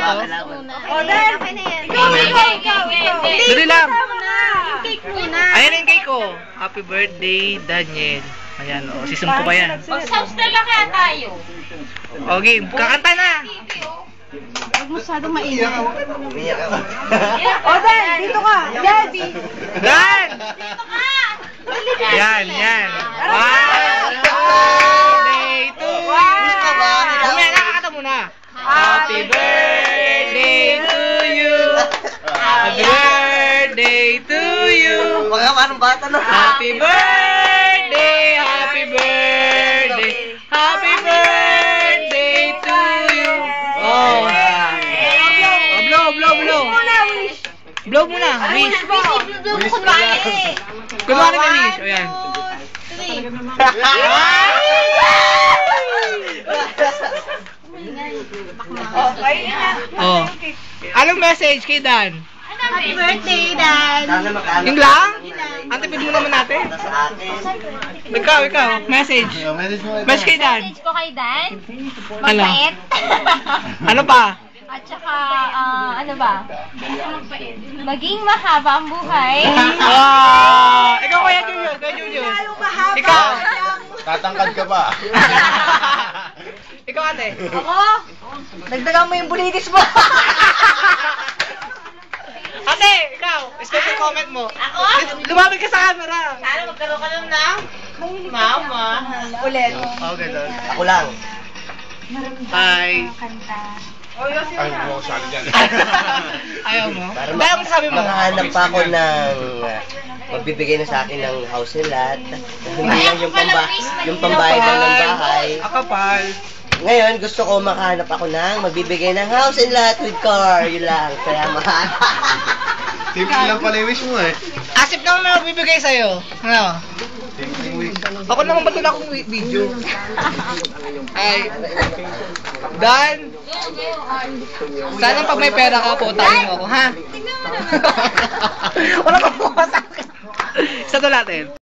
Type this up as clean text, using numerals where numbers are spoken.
to? O, Dan! Ikaw! Dali lang. Yung cake muna. Ayan yung cake ko. Happy birthday, Daniel. Ayan, o. Sisum ko pa yan. Sounds na kaya tayo. O, game. Kakanta na. Huwag masyadong mainit. O, Dan! Dito ka! Debbie! Dan! Dito ka! Yan. Happy birthday to you. Mamaya, nakakata muna. Happy birthday to you. Happy birthday to you. Mga manong bata na. Happy birthday, happy birthday, happy birthday to you. Oh. Blow. Blow muna. Wish. Kunwari may wish. O yan. Oh. Anong message kay Dan? Happy birthday, Dan! Yung lang? Antipid mo naman natin. Ikaw. Message. Message kay Dan. Message ko kay Dan. Ano? Mabait. Ano pa? At saka, ano ba? Maging mahaba ang buhay. Ikaw Kuya Julius. Ikaw. Tatangkad ka ba? Ikaw ate. Ako? Dagdagan mo yung bulitis mo! Ate, ikaw. Special comment mo. Ako? Lumapit ka sa camera. Sana magkaroon ka lang ng mama. Ulit. Ganun. Ako lang. Hi. Ay, mo sa akin dyan. Ayaw mo? Dahil mo sabi mo. Makahanap pa ako ng magbibigay na sa akin ng house and lot. Hindi lang yung pambayad lang ng bahay. Akapal. Ngayon, gusto ko makahanap ako ng magbibigay ng house and lot with car. Yun lang. Kaya mahal. Simple lang pala yung wish mo eh. Asip naman may magbibigay sa'yo. Ano? Ako naman ba't wala akong video? Ay. Dan. Sana pag may pera ka, putahin mo ako, ha? Wala pa po sa akin. Isa to natin.